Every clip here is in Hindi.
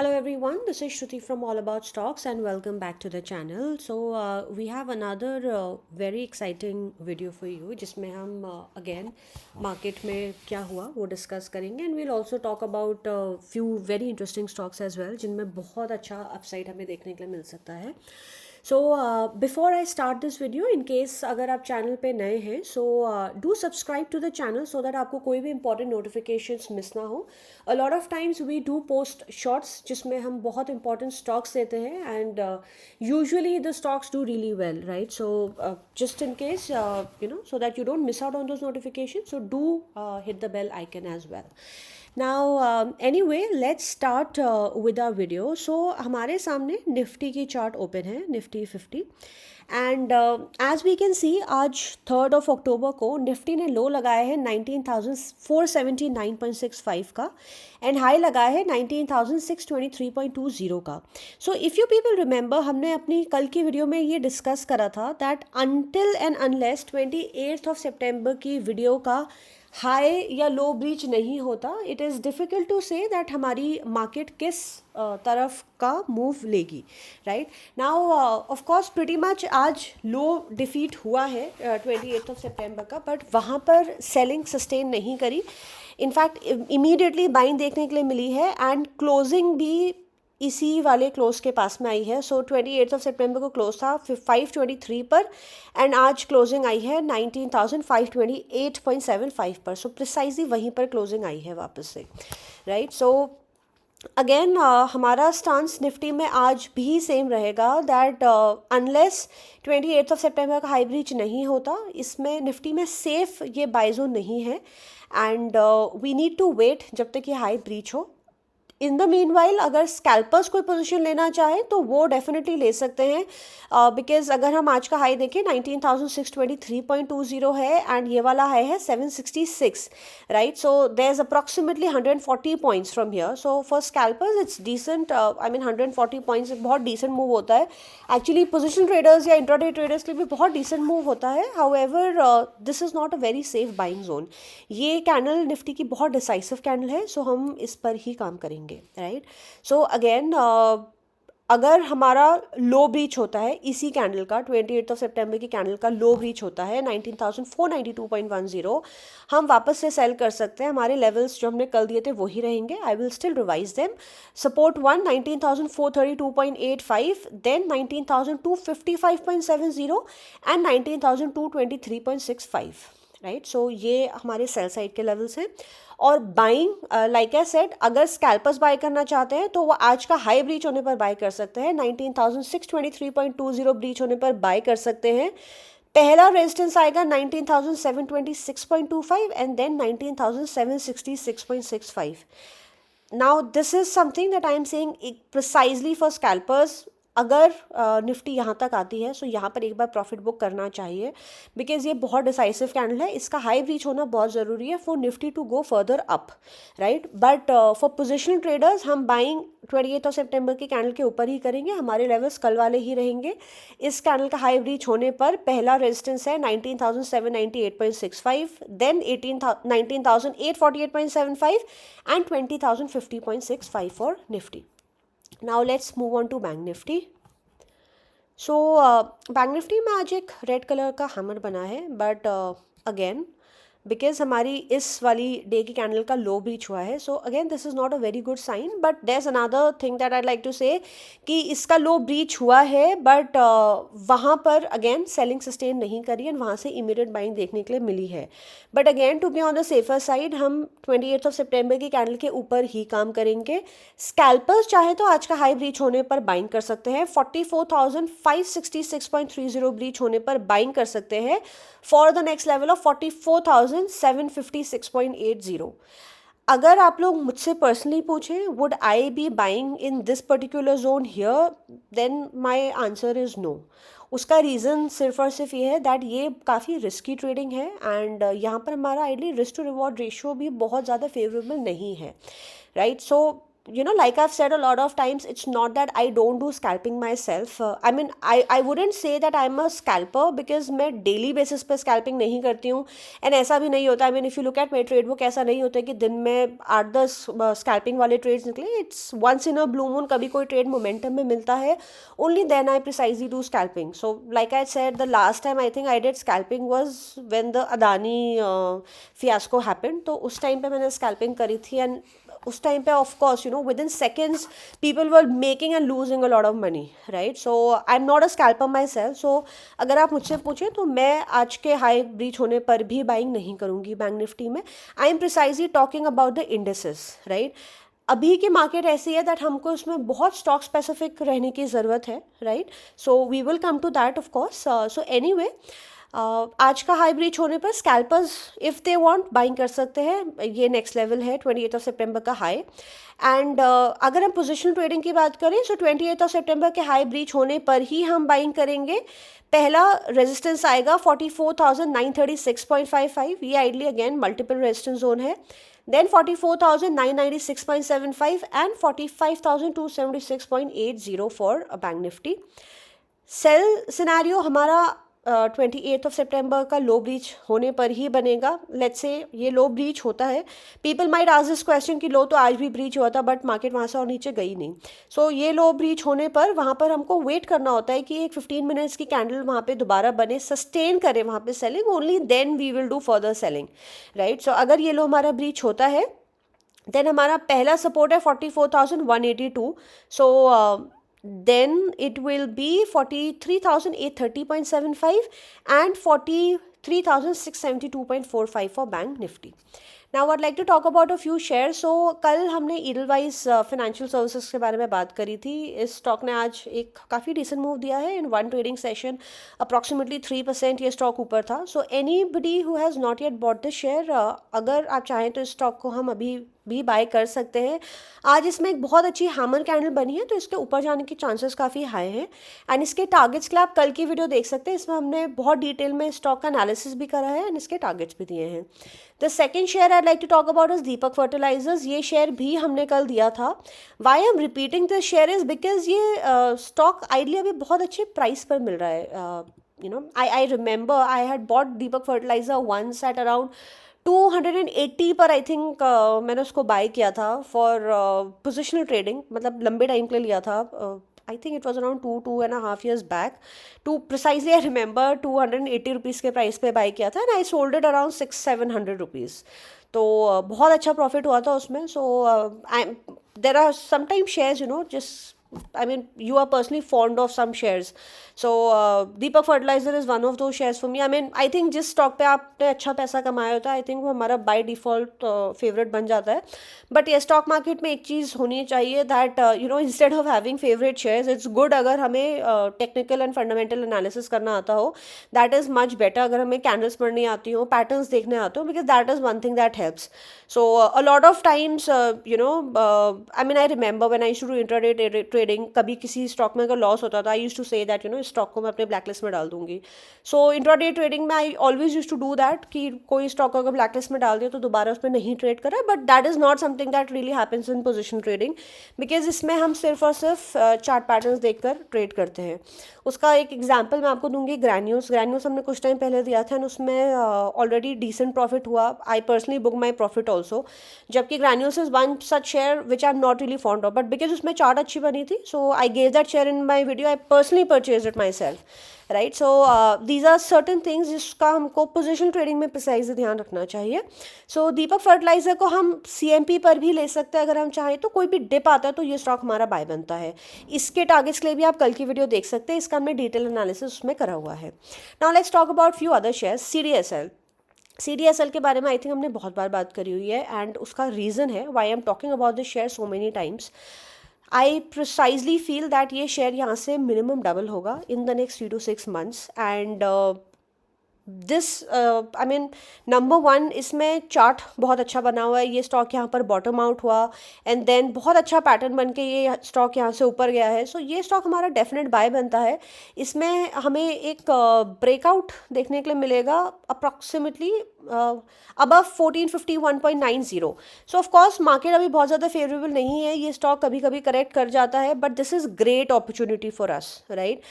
Hello everyone, this is Shruti from All About Stocks and welcome back to the channel. So we have another very exciting video for you जिसमें हम again market में क्या हुआ वो discuss करेंगे and we'll also talk about few very interesting stocks as well जिनमें बहुत अच्छा upside हमें देखने के लिए मिल सकता है. So before I start this video, in case अगर आप चैनल पे नए हैं so do subscribe to the channel so that आपको कोई भी important notifications miss ना हो. A lot of times we do post shorts जिसमें हम बहुत important stocks देते हैं and usually the stocks do really well, right? So just in case so that you don't miss out on those notifications, so do hit the bell icon as well. Now anyway, let's start with our video. So हमारे सामने निफ्टी की चार्ट ओपन है, Nifty 50 and as we can see आज 3rd of October को निफ्टी ने लो लगाया है 19,479.65 का एंड हाई लगाया है 19,623.20 का. So if you people remember, हमने अपनी कल की वीडियो में ये डिस्कस करा था that until and unless 28th of September की वीडियो का हाई या लो ब्रीच नहीं होता, it is difficult to say that हमारी मार्केट किस तरफ का मूव लेगी. Right now of course pretty much आज लो डिफीट हुआ है 28th of September का, बट वहाँ पर सेलिंग सस्टेन नहीं करी. इनफैक्ट इमीडिएटली बाइंग देखने के लिए मिली है एंड क्लोजिंग भी इसी वाले क्लोज के पास में आई है. सो 28th of September को क्लोज था 523 पर एंड आज क्लोजिंग आई है 19,528.75 पर. सो प्रिसाइजली वहीं पर क्लोजिंग आई है वापस से. राइट सो अगेन हमारा स्टांस निफ्टी में आज भी सेम रहेगा that unless 28th of September का हाई ब्रीच नहीं होता, इसमें निफ्टी में सेफ ये बाय जोन नहीं है and we need to wait जब तक ये हाई ब्रीच हो. इन द मीन वाइल अगर स्कैल्पर्स कोई पोजीशन लेना चाहे तो वो डेफिनेटली ले सकते हैं बिकॉज अगर हम आज का हाई देखें 19,623.20 है एंड ये वाला हाई है 766. Right so there is approximately 140 points from here. So for scalpers it's decent. I mean 140 points बहुत डिसेंट मूव होता है. एक्चुअली पोजिशन ट्रेडर्स या इंट्राडे ट्रेडर्स के लिए भी बहुत डिसेंट मूव होता है. However this is not a very safe buying zone. ये कैंडल निफ्टी की बहुत डिसाइसिव कैंडल है, सो हम इस पर ही काम करेंगे. राइट सो अगेन अगर हमारा लो ब्रीच होता है इसी कैंडल का 28th of September की कैंडल का लो ब्रीच होता है 19,492.10, हम वापस से सेल कर सकते हैं. हमारे लेवल्स जो हमने कल दिए थे वही रहेंगे. I will still revise them. Support 1 19,432.85, then 19,255.70 and 19,223.65. Right so ये हमारे सेल साइड के लेवल्स हैं. और बाइंग लाइक आई सेड, अगर स्कैल्पर्स बाय करना चाहते हैं तो वो आज का हाई ब्रीच होने पर बाय कर सकते हैं. 19,623.20 ब्रीच होने पर बाय कर सकते हैं. पहला रेजिस्टेंस आएगा 19,726.25 and then 19,766.65. Now this is something that I am saying precisely for scalpers. अगर निफ्टी यहाँ तक आती है सो यहाँ पर एक बार प्रॉफिट बुक करना चाहिए बिकॉज ये बहुत डिसाइसिव कैंडल है. इसका हाई ब्रीच होना बहुत ज़रूरी है for Nifty to go further up. Right but for positional traders हम बाइंग 28th of September के कैंडल के ऊपर ही करेंगे. हमारे लेवल्स कल वाले ही रहेंगे. इस कैंडल का हाई ब्रीच होने पर पहला रेजिस्टेंस है 19,798.65, then 19,848.75 and 20,050.65 for Nifty. Now let's move on to Bank Nifty. So Bank Nifty में आज एक रेड कलर का हैमर बना है बट अगेन बिकॉज हमारी इस वाली डे की कैंडल का लो ब्रीच हुआ है. So again this is not a very good sign but there is another thing that I like to say कि इसका लो ब्रीच हुआ है बट वहाँ पर अगेन सेलिंग सस्टेन नहीं करी एंड वहाँ से इमीडिएट बाइंग देखने के लिए मिली है. But again to be on the safer side हम 28th of September की कैंडल के ऊपर ही काम करेंगे. स्कैल्पर्स चाहे तो आज का हाई ब्रीच होने पर बाइंग कर सकते हैं. 44,566.30 ब्रीच होने पर बाइंग कर सकते हैं for the next level of 44,756.80. अगर आप लोग मुझसे पर्सनली पूछें would I be buying in this particular zone here, then my answer is no. उसका रीज़न सिर्फ और सिर्फ ये है दैट ये काफ़ी रिस्की ट्रेडिंग है एंड यहाँ पर हमारा ideally risk to reward ratio भी बहुत ज़्यादा फेवरेबल नहीं है. Right so like I've said a lot of times, it's not that I don't do scalping myself. I wouldn't say that I'm a scalper because मैं daily basis पे scalping नहीं करती हूँ. And ऐसा भी नहीं होता. I mean, if you look at my trade book, ऐसा नहीं होता कि दिन में 8-10 scalping वाले trades निकले. It's once in a blue moon, कभी कोई trade momentum में मिलता है. Only then I precisely do scalping. So like I said, the last time I think I did scalping was when the Adani fiasco happened. तो उस time पे मैंने scalping करी थी. And उस टाइम पे of course within seconds people were making and losing a lot of money, right. So I am not a scalper myself. सो अगर आप मुझसे पूछें तो मैं आज के हाई ब्रीच होने पर भी बाइंग नहीं करूँगी बैंक निफ्टी में. I am precisely talking about the indices, right. अभी की मार्केट ऐसी है दैट हमको इसमें बहुत स्टॉक स्पेसिफिक रहने की ज़रूरत है, right. So we will come to that of course. So anyway, आज का हाई ब्रीच होने पर scalpers if they want buying कर सकते हैं. ये नेक्स्ट लेवल है 28 सितंबर का हाई. एंड अगर हम पोजिशनल ट्रेडिंग की बात करें, सो 28 सितंबर के हाई ब्रीच होने पर ही हम बाइंग करेंगे. पहला रेजिस्टेंस आएगा 44,936.55. ये ideally again multiple resistance zone है. Then 44,996.75 and 45,276.80 for Bank Nifty. Sell scenario हमारा 28 सितंबर का लो ब्रीच होने पर ही बनेगा. लेट्स से ये लो ब्रीच होता है. People might ask this question कि लो तो आज भी ब्रीच हुआ था बट मार्केट वहाँ से और नीचे गई नहीं. सो ये लो ब्रीच होने पर वहाँ पर हमको वेट करना होता है कि एक 15 मिनट्स की कैंडल वहाँ पे दोबारा बने, सस्टेन करे वहाँ पे selling. Only then we will do further selling, right. So अगर ये लो हमारा ब्रीच होता है देन हमारा पहला सपोर्ट है 44,182. सो then it will be 43,830.75 and 43,672.45 for Bank Nifty. Now I'd like to talk about a few shares. So कल हमने Edelweiss फाइनेंशियल सर्विसेज के बारे में बात करी थी. इस स्टॉक ने आज एक काफ़ी डिसेंट मूव दिया है. In one trading session approximately 3% ये स्टॉक ऊपर था. So anybody who has not yet bought the share, अगर आप चाहें तो इस स्टॉक को हम अभी भी बाय कर सकते हैं. आज इसमें एक बहुत अच्छी हैमर कैंडल बनी है तो इसके ऊपर जाने के चांसेस काफ़ी हाई हैं. एंड इसके टारगेट्स के लिए आप कल की वीडियो देख सकते हैं. इसमें हमने बहुत डिटेल में स्टॉक का एनालिसिस भी करा है एंड इसके टारगेट्स भी दिए हैं. The second share I like to talk about is Deepak fertilisers. ये शेयर भी हमने कल दिया था. Why am repeating this share is because ये स्टॉक आइडली अभी बहुत अच्छे प्राइस पर मिल रहा है. I remember I had bought Deepak Fertilizer once at around 280 पर आई थिंक मैंने उसको बाय किया था फॉर पोजिशनल ट्रेडिंग. मतलब लंबे टाइम के लिए लिया था. I think it was around 2.5 years back. To precisely I remember 280 rupees के प्राइस पे बाय किया था and I sold it around 600-700 rupees. तो बहुत अच्छा प्रॉफिट हुआ था उसमें. So there are sometime shares जिस I mean, you are personally fond of some shares. So, Deepak Fertilizer is one of those shares for me. I mean, I think जिस स्टॉक पे आपने अच्छा पैसा कमाया होता है आई थिंक वो हमारा बाय डिफ़ॉल्ट फेवरेट बन जाता है. बट ये स्टॉक मार्केट में एक चीज़ होनी चाहिए that instead of having favourite shares it's good अगर हमें टेक्निकल एंड फंडामेंटल एनालिसिस करना आता हो. That is much better. अगर हमें कैंडल्स पढ़नी आती हो, पैटर्न्स देखने आते हो, because that is one thing that helps. So a lot of times I mean I remember when I used to intraday trading, कभी किसी स्टॉक में अगर लॉस होता था I used to say that इस स्टॉक को मैं अपने ब्लैकलिस्ट में डाल दूंगी. सो इंट्राडे ट्रेडिंग में I always used to do that कि कोई स्टॉक अगर ब्लैकलिस्ट में डाल दिया तो दोबारा उसमें नहीं ट्रेड करा. But that is not something that really happens in position trading because इसमें हम सिर्फ और सिर्फ चार्ट पैटर्न्स देखकर ट्रेड करते हैं. उसका एक एग्जाम्पल मैं आपको दूंगी. ग्रैन्यूल्स हमने कुछ टाइम पहले दिया था एंड उसमें ऑलरेडी डिसेंट प्रॉफिट हुआ. I personally book my profit also. जबकि Granules is one such share which I am not really fond of but because उसमें चार्ट अच्छी बनी थी. सो आई gave that share in my video. I personally purchased it myself, right? So these are certain things जिसका हमको पोजिशन ट्रेडिंग में प्रिसाइज ध्यान रखना चाहिए. सो दीपक फर्टिलाइजर को हम CMP पर भी ले सकते हैं अगर हम चाहें तो. कोई भी डिप आता है तो ये स्टॉक हमारा बाय बनता है. इसके टारगेट्स के लिए भी आप कल की वीडियो देख सकते हैं. इसका हमने डिटेल एनालिसिस उसमें करा हुआ है. Now let's talk about few other shares. CDSL के बारे में आई थिंक हमने बहुत बार बात करी हुई है एंड उसका रीज़न है why I am talking about this share so many times. I precisely feel that ये शेयर यहाँ से मिनिमम डबल होगा in the next 3 to 6 months. And this I mean number one, इसमें चार्ट बहुत अच्छा बना हुआ है। ये स्टॉक यहाँ पर बॉटम आउट हुआ एंड देन बहुत अच्छा पैटर्न बन के ये स्टॉक यहाँ से ऊपर गया है। सो ये स्टॉक हमारा डेफिनेट बाय बनता है। इसमें हमें एक ब्रेकआउट देखने के लिए मिलेगा approximately above 1451.90। So of course market अभी बहुत ज़्यादा फेवरेबल नहीं है, ये स्टॉक कभी कभी करेक्ट कर जाता है, but this is great opportunity for us, right?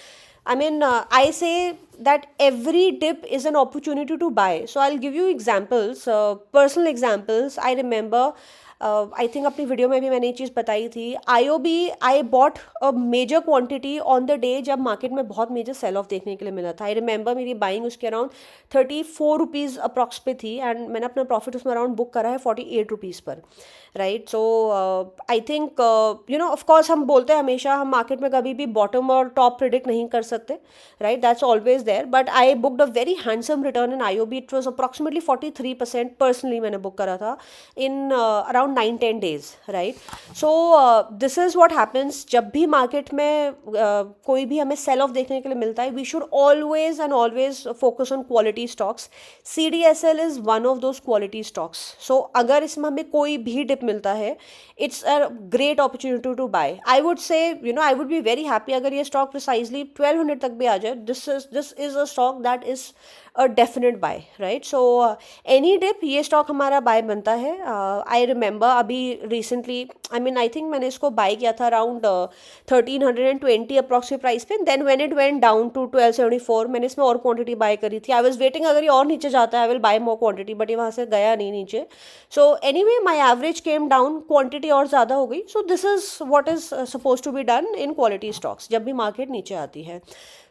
I mean, I say that every dip is an opportunity to buy. So I'll give you examples, personal examples. I remember, I think अपनी वीडियो में भी मैंने ये चीज़ बताई थी। IOB, I bought a major quantity on the day जब मार्केट में बहुत मेजर सेल ऑफ देखने के लिए मिला था। आई रिमेंबर मेरी बाइंग उसके अराउंड 34 रुपीज़ अप्रॉक्स पे थी एंड मैंने अपना प्रॉफिट उसमें अराउंड बुक करा है 48 रुपीज़ पर, right? So I think of course हम बोलते हैं हमेशा हम मार्केट में कभी भी बॉटम और टॉप प्रिडिक्ट नहीं कर सकते, right? That's always there, but I booked a very handsome return in IOB। It was approximately 43% personally मैंने बुक करा था in around 9-10 days, right? So this is what happens जब भी मार्केट में कोई भी हमें सेल ऑफ देखने के लिए मिलता है। We should always and always focus on quality stocks. CDSL is one of those quality stocks. So अगर इसमें हमें कोई भी डिप मिलता है, it's a great opportunity to buy. I would say I would be very happy अगर ये स्टॉक प्रिसाइजली 1200 तक भी आ जाए। This is a stock that is a definite buy, right? So any dip ये स्टॉक हमारा बाय बनता है। आई रिमेंबर अभी रिसेंटली, आई थिंक मैंने इसको बाय किया था अराउंड 1320 अप्रॉक्सिमेट प्राइस पे। Then when it went down to 1274 मैंने इसमें और क्वांटिटी बाय करी थी। आई वाज वेटिंग अगर ये और नीचे जाता है I will buy more quantity, but ये वहाँ से गया नहीं नीचे। So anyway my average came down, quantity और ज़्यादा हो गई। So this is what is suppose to be done in quality stocks जब भी मार्केट नीचे आती है।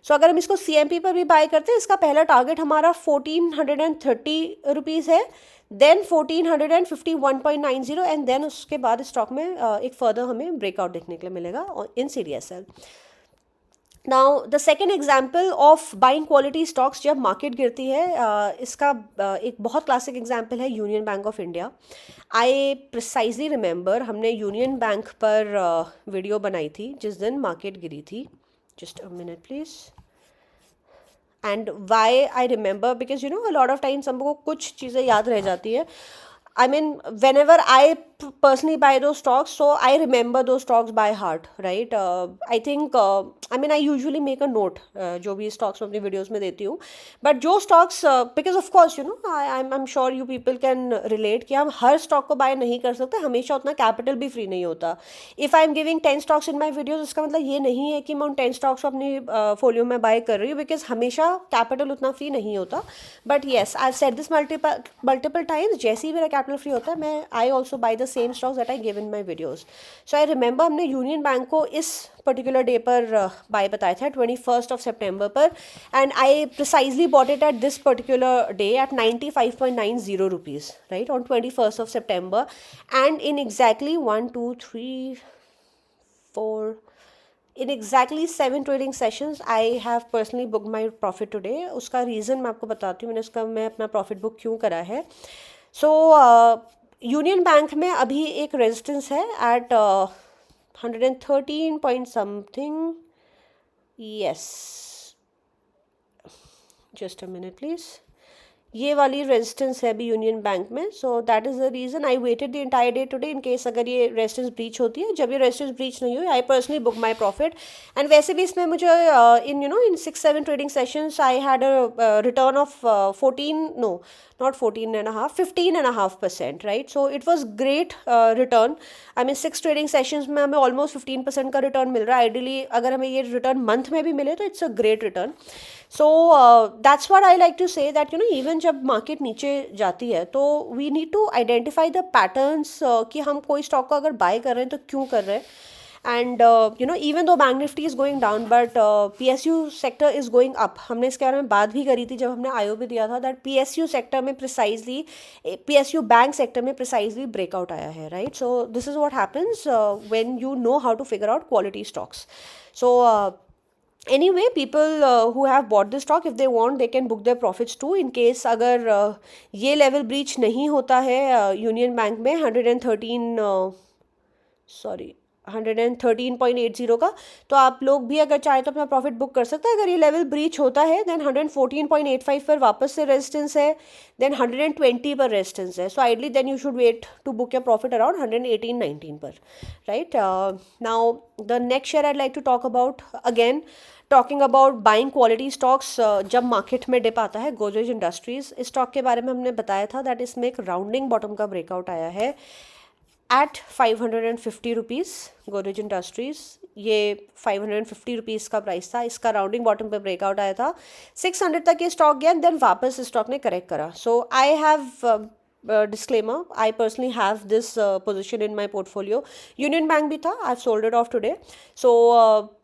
सो अगर हम इसको CMP पर भी बाय करते हैं, इसका पहला टारगेट हमारा 1430 रुपीज़ है, देन 1451.90 एंड देन उसके बाद स्टॉक में एक फर्दर हमें ब्रेकआउट देखने के लिए मिलेगा in CDSL। Now the second example of buying quality stocks जब मार्केट गिरती है, इसका एक बहुत क्लासिक एग्जाम्पल है Union Bank of India. I precisely remember हमने यूनियन बैंक पर वीडियो बनाई थी जिस दिन मार्केट गिरी थी। Just a minute please. And why I remember because a lot of times हमको कुछ चीज़ें याद रह जाती है। I mean, whenever I personally buy those stocks, so I remember those stocks by heart, right? I think, I usually make a note जो भी stocks मैं अपनी videos में देती हूँ, but जो stocks, because of course, I'm sure you people can relate कि हम हर stock को buy नहीं कर सकते, हमेशा उतना capital भी free नहीं होता। If I'm giving 10 stocks in my videos, इसका मतलब ये नहीं है कि मैं उन 10 stocks को अपनी folio में buy कर रही हूँ, because हमेशा capital उतना free नहीं होता। But yes, I've said this multiple times, जैसे ही मेरा फ्री होता है मैं I also by the same stocks that I give in my videos. So I remember हमने यूनियन बैंक को इस पर्टिकुलर डे पर बाय बताया था 21 September पर, and I precisely bought it at this particular day at 95.90 rupees, right, on 21 September, and in exactly 1 2 3 4 in exactly 7 trading sessions I have personally booked my profit today। उसका रीज़न मैं आपको बताती हूँ मैं अपना प्रॉफिट बुक क्यों करा है। सो यूनियन बैंक में अभी एक रेजिस्टेंस है at 113 point something. Yes, just a minute please. ये वाली रेजिस्टेंस है अभी यूनियन बैंक में। So that is the reason I waited the entire day today in case अगर ये रेजिस्टेंस ब्रीच होती है। जब ये रेजिस्टेंस ब्रीच नहीं हुई आई personally book my profit, and वैसे भी इसमें मुझे इन 6-7 trading sessions I had a return of 15.5%, right? So it was great return. 6 trading sessions में हमें ऑलमोस्ट 15% का रिटर्न मिल रहा है। आइडियली अगर हमें ये रिटर्न मंथ में भी मिले तो it's a great return. So that's what I like to say that even जब मार्केट नीचे जाती है तो we need to identify the patterns कि हम कोई स्टॉक को अगर बाय कर रहे हैं तो क्यों कर रहे हैं। And even though bank Nifty is going down but PSU sector is going up. हमने इसके बारे में बात भी करी थी जब हमने IOB दिया था दैट PSU सेक्टर में प्रिसाइजली PSU बैंक सेक्टर में प्रिसाइजली ब्रेकआउट आया है, right? So this is what happens when you know how to figure out quality stocks. So anyway, people who have bought the stock, if they want they can book their profits too in case अगर ये level breach नहीं होता है यूनियन बैंक में 113 सॉरी 113.80 का, तो आप लोग भी अगर चाहे तो अपना प्रॉफिट बुक कर सकते हैं। अगर ये लेवल ब्रीच होता है देन 114.85 पर वापस से रेजिस्टेंस है, देन 120 पर रेजिस्टेंस है। So ideally then you should wait to book your profit around 118-19 पर, right. Now the next share I like to talk about, again talking about buying quality stocks. जब मार्केट में डिप आता है, गोदरेज इंडस्ट्रीज इस स्टॉक के बारे में हमने बताया था दैट इसमें एक राउंडिंग बॉटम का ब्रेकआउट आया है एट 550 रुपीज़। गोदरेज इंडस्ट्रीज़ ये 550 रुपीज़ का प्राइस था, इसका राउंडिंग बॉटम पे ब्रेकआउट आया था, 600 तक ये स्टॉक गया, देन वापस स्टॉक ने करेक्ट करा। So I have disclaimer, I personally have this position in my portfolio. Union Bank भी था, I've sold it off today. So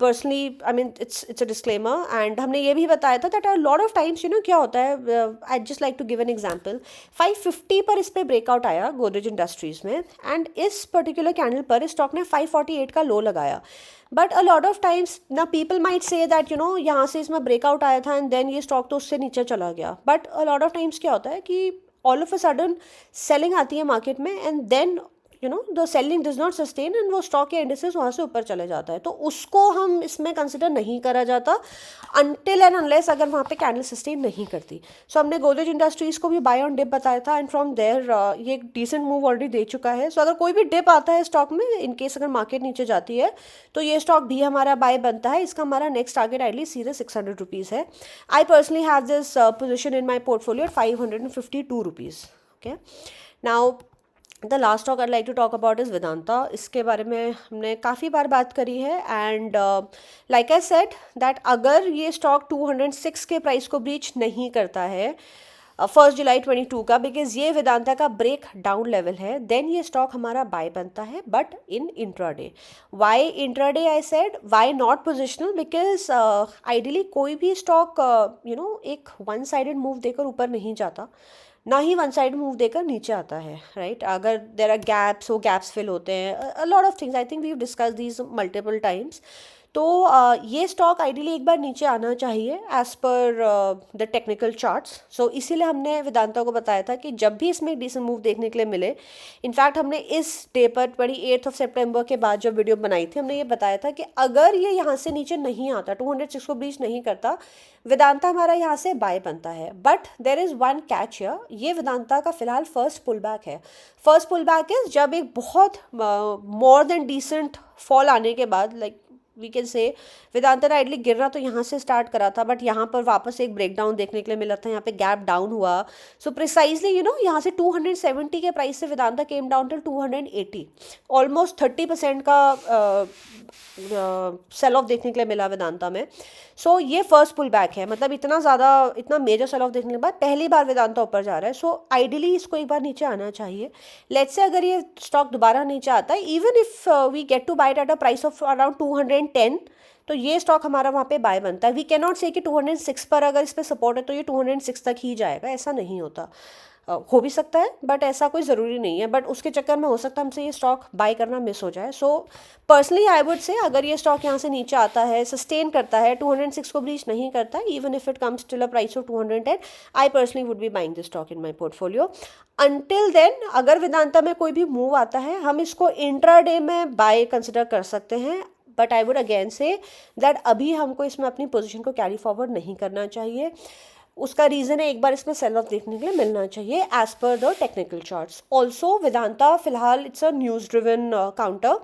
personally, I mean it's a disclaimer. And हमने ये भी बताया था that a lot of times क्या होता है, I'd just like to give an example. 550 पर इस पे ब्रेकआउट आया गोदरेज इंडस्ट्रीज में, एंड इस पर्टिकुलर कैंडल पर इस स्टॉक ने 548 का लो लगाया। But a lot of times ना पीपल माइट से दैट यहाँ से इसमें ब्रेकआउट आया था एंड देन ये स्टॉक तो उससे नीचे चला गया। But a lot of times क्या होता है कि all of a sudden selling आती है मार्केट में and then the selling does not sustain and वो स्टॉक के इंडिसेस वहाँ से ऊपर चले जाता है, तो उसको हम इसमें कंसिडर नहीं करा जाता अनटिल एंड अनलेस अगर वहाँ पे कैंडल सस्टेन नहीं करती। सो हमने गोदरेज इंडस्ट्रीज़ को भी बाय ऑन डिप बताया था एंड फ्रॉम देयर ये एक डिसेंट मूव ऑलरेडी दे चुका है। सो अगर कोई भी डिप आता है स्टॉक में, इनकेस अगर मार्केट नीचे जाती है तो ये स्टॉक भी हमारा बाय बनता है। इसका हमारा नेक्स्ट टारगेट आइडली सीधे 600 रुपीज़ है। I personally have this position in my portfolio 552 rupees. Okay, now the last stock I like to talk about is Vedanta. इसके बारे में हमने काफ़ी बार बात करी है and like I said that अगर ये स्टॉक 206 के प्राइस को ब्रीच नहीं करता है 1 जुलाई 22 का, बिकॉज ये वेदांता का ब्रेक डाउन लेवल है, देन ये स्टॉक हमारा बाय बनता है, but in intraday. Why intraday I said, why not positional, because ideally कोई भी स्टॉक एक वन साइडेड मूव देकर ऊपर नहीं जाता, ना ही वन साइड मूव देकर नीचे आता है, राइट। अगर देर आर गैप्स, वो गैप्स फिल होते हैं, a lot of things, I think we have discuss these multiple times. तो ये स्टॉक आइडियली एक बार नीचे आना चाहिए as per the technical charts. सो इसीलिए हमने वेदांता को बताया था कि जब भी इसमें एक डिसेंट मूव देखने के लिए मिले, इनफैक्ट हमने इस डे पर 28 सितंबर के बाद जब वीडियो बनाई थी हमने ये बताया था कि अगर ये यहाँ से नीचे नहीं आता, 206 को ब्रीच नहीं करता, वेदांता हमारा यहाँ से बाय बनता है। But there is one catch here, ये वेदांता का फिलहाल फर्स्ट पुल बैक है। फर्स्ट पुल बैक इज जब एक बहुत मोर देन डिसेंट फॉल आने के बाद, like we can say Vedanta ने आइडली गिरना तो यहाँ से स्टार्ट करा था, बट यहाँ पर वापस एक ब्रेकडाउन देखने के लिए मिला था, यहाँ पे गैप डाउन हुआ। सो प्रिसाइजली यहाँ से 270 के प्राइस से Vedanta came down till 280, almost 30% का सेल ऑफ देखने के लिए मिला वेदांता में। सो ये फर्स्ट पुल बैक है, मतलब इतना मेजर सेल ऑफ देखने के बाद पहली बार वेदांता ऊपर जा रहा है। सो आइडियली इसको एक बार नीचे आना चाहिए। लेट्स से अगर ये स्टॉक दोबारा नीचे आता है, even if we get to buy at a price of around 210, तो ये स्टॉक हमारा वहाँ पे बाय बनता है। वी कैन नॉट से कि 206 पर अगर इस पर सपोर्ट है तो ये 206 तक ही जाएगा, ऐसा नहीं होता। हो भी सकता है बट ऐसा कोई ज़रूरी नहीं है, बट उसके चक्कर में हो सकता है हमसे ये स्टॉक बाय करना मिस हो जाए। सो पर्सनली आई वुड से अगर ये स्टॉक यहाँ से नीचे आता है, सस्टेन करता है, 206 को ब्रीच नहीं करता, even if it comes till a price of 210, I personally would be buying this stock in my portfolio. Until then अगर वेदांता में कोई भी मूव आता है, हम इसको इंट्राडे में बाय कंसिडर कर सकते हैं, but I would again say that अभी हमको इसमें अपनी पोजीशन को कैरी फॉरवर्ड नहीं करना चाहिए। उसका रीज़न है एक बार इसमें सेल ऑफ देखने के लिए मिलना चाहिए as per the technical charts. Also Vedanta फिलहाल it's a news driven counter.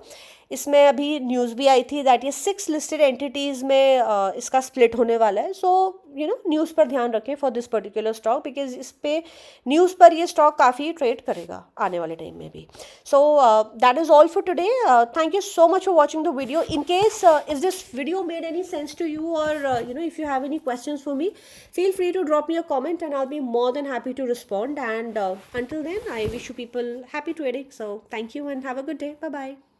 इसमें अभी न्यूज़ भी आई थी दैट ये 6 लिस्टेड एंटिटीज़ में इसका स्प्लिट होने वाला है। सो न्यूज़ पर ध्यान रखें for this particular stock, because इस पे न्यूज़ पर ये स्टॉक काफ़ी ट्रेड करेगा आने वाले टाइम में भी। So that is all for today. Thank you so much for watching the video. In case is this video made any sense to you और if you have any questions for me, feel free to drop me a comment and I'll be more than happy to respond. And until then, I wish you people happy trading. So thank you and have a good day. Bye bye.